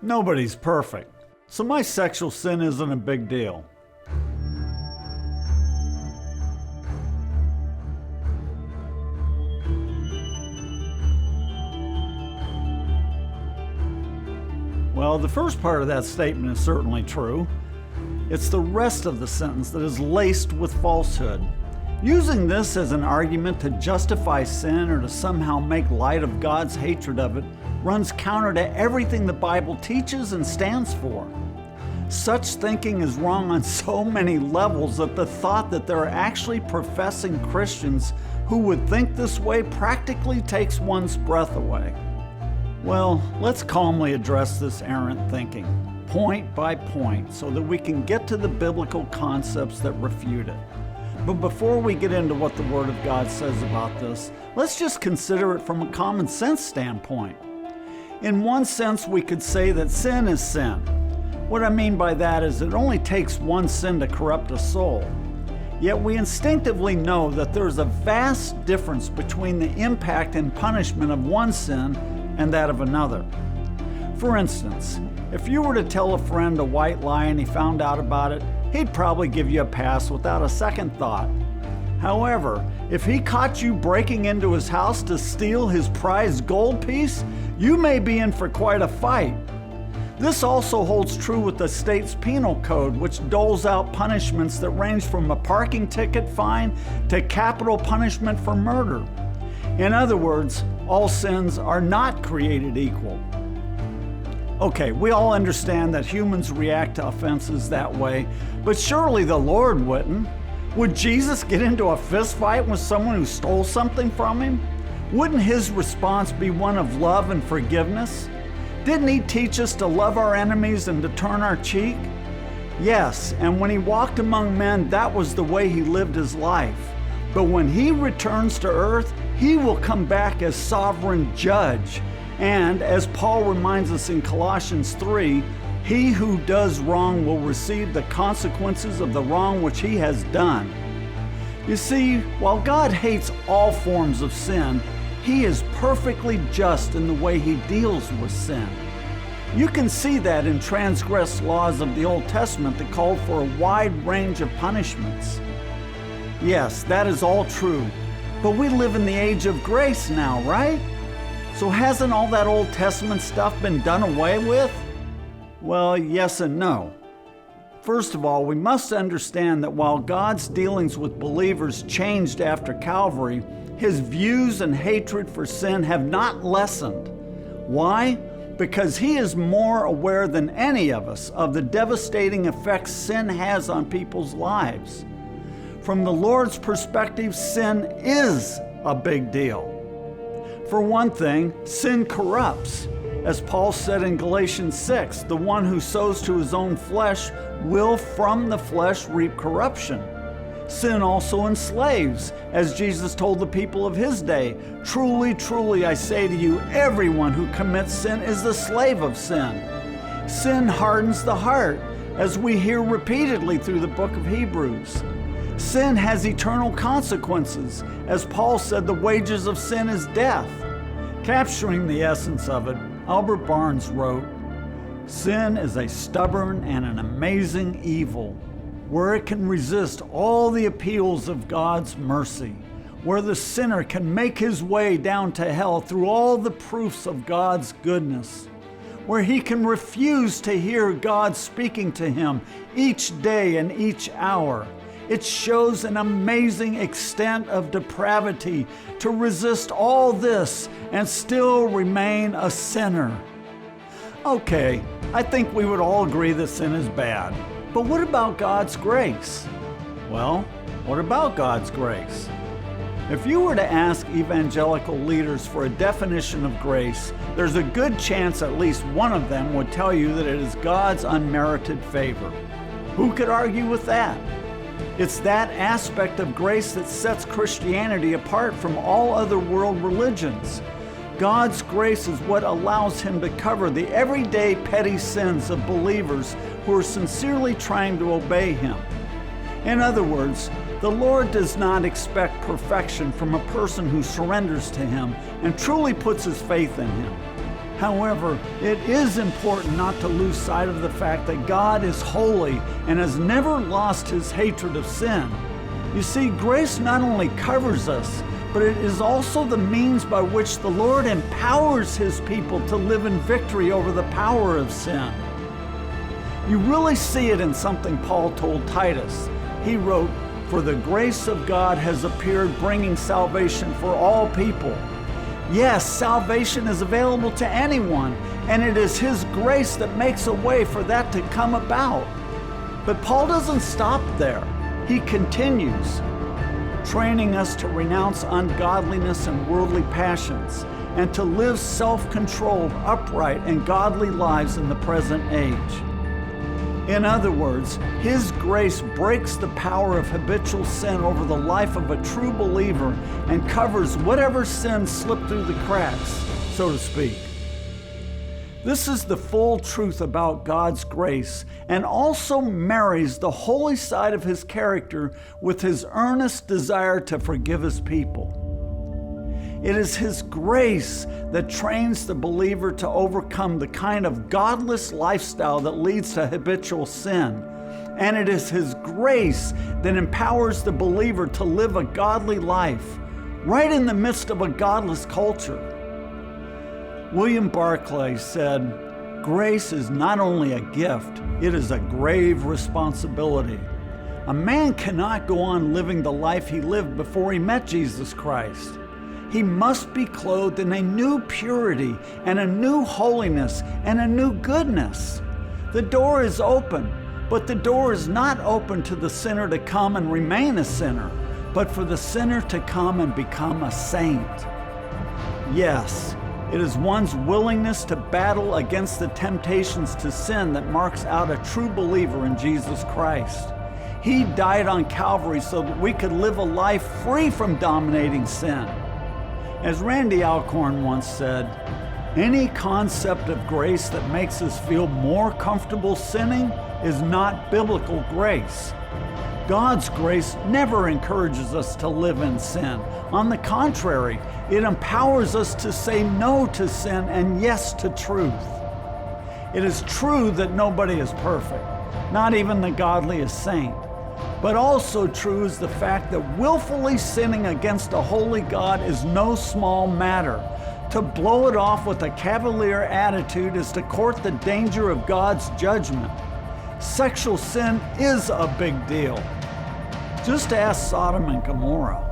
Nobody's perfect, so my sexual sin isn't a big deal. Well, the first part of that statement is certainly true. It's the rest of the sentence that is laced with falsehood. Using this as an argument to justify sin or to somehow make light of God's hatred of it runs counter to everything the Bible teaches and stands for. Such thinking is wrong on so many levels that the thought that there are actually professing Christians who would think this way practically takes one's breath away. Well, let's calmly address this errant thinking, point by point, so that we can get to the biblical concepts that refute it. But before we get into what the Word of God says about this, let's just consider it from a common sense standpoint. In one sense, we could say that sin is sin. What I mean by that is it only takes one sin to corrupt a soul. Yet we instinctively know that there's a vast difference between the impact and punishment of one sin and that of another. For instance, if you were to tell a friend a white lie and he found out about it, he'd probably give you a pass without a second thought. However, if he caught you breaking into his house to steal his prized gold piece, you may be in for quite a fight. This also holds true with the state's penal code, which doles out punishments that range from a parking ticket fine to capital punishment for murder. In other words, all sins are not created equal. Okay, we all understand that humans react to offenses that way, but surely the Lord wouldn't. Would Jesus get into a fist fight with someone who stole something from him? Wouldn't his response be one of love and forgiveness? Didn't he teach us to love our enemies and to turn our cheek? Yes, and when he walked among men, that was the way he lived his life. But when he returns to earth, he will come back as sovereign judge. And as Paul reminds us in Colossians 3, he who does wrong will receive the consequences of the wrong which he has done. You see, while God hates all forms of sin, he is perfectly just in the way he deals with sin. You can see that in transgressed laws of the Old Testament that called for a wide range of punishments. Yes, that is all true, but we live in the age of grace now, right? So hasn't all that Old Testament stuff been done away with? Well, yes and no. First of all, we must understand that while God's dealings with believers changed after Calvary, his views and hatred for sin have not lessened. Why? Because he is more aware than any of us of the devastating effects sin has on people's lives. From the Lord's perspective, sin is a big deal. For one thing, sin corrupts. As Paul said in Galatians 6, the one who sows to his own flesh will from the flesh reap corruption. Sin also enslaves, as Jesus told the people of his day, "Truly, truly, I say to you, everyone who commits sin is the slave of sin." Sin hardens the heart, as we hear repeatedly through the book of Hebrews. Sin has eternal consequences. As Paul said, the wages of sin is death. Capturing the essence of it, Albert Barnes wrote, "Sin is a stubborn and an amazing evil, where it can resist all the appeals of God's mercy, where the sinner can make his way down to hell through all the proofs of God's goodness, where he can refuse to hear God speaking to him each day and each hour. It shows an amazing extent of depravity to resist all this and still remain a sinner." Okay, I think we would all agree that sin is bad. But what about God's grace? Well, what about God's grace? If you were to ask evangelical leaders for a definition of grace, there's a good chance at least one of them would tell you that it is God's unmerited favor. Who could argue with that? It's that aspect of grace that sets Christianity apart from all other world religions. God's grace is what allows him to cover the everyday petty sins of believers who are sincerely trying to obey him. In other words, the Lord does not expect perfection from a person who surrenders to him and truly puts his faith in him. However, it is important not to lose sight of the fact that God is holy and has never lost his hatred of sin. You see, grace not only covers us, but it is also the means by which the Lord empowers his people to live in victory over the power of sin. You really see it in something Paul told Titus. He wrote, "For the grace of God has appeared, bringing salvation for all people." Yes, salvation is available to anyone, and it is his grace that makes a way for that to come about. But Paul doesn't stop there. He continues, training us to renounce ungodliness and worldly passions, and to live self-controlled, upright, and godly lives in the present age. In other words, his grace breaks the power of habitual sin over the life of a true believer and covers whatever sins slip through the cracks, so to speak. This is the full truth about God's grace, and also marries the holy side of his character with his earnest desire to forgive his people. It is his grace that trains the believer to overcome the kind of godless lifestyle that leads to habitual sin. And it is his grace that empowers the believer to live a godly life, right in the midst of a godless culture. William Barclay said, "Grace is not only a gift, it is a grave responsibility." A man cannot go on living the life he lived before he met Jesus Christ. He must be clothed in a new purity and a new holiness and a new goodness. The door is open, but the door is not open to the sinner to come and remain a sinner, but for the sinner to come and become a saint. Yes, it is one's willingness to battle against the temptations to sin that marks out a true believer in Jesus Christ. He died on Calvary so that we could live a life free from dominating sin. As Randy Alcorn once said, "Any concept of grace that makes us feel more comfortable sinning is not biblical grace." God's grace never encourages us to live in sin. On the contrary, it empowers us to say no to sin and yes to truth. It is true that nobody is perfect, not even the godliest saint. But also true is the fact that willfully sinning against a holy God is no small matter. To blow it off with a cavalier attitude is to court the danger of God's judgment. Sexual sin is a big deal. Just ask Sodom and Gomorrah.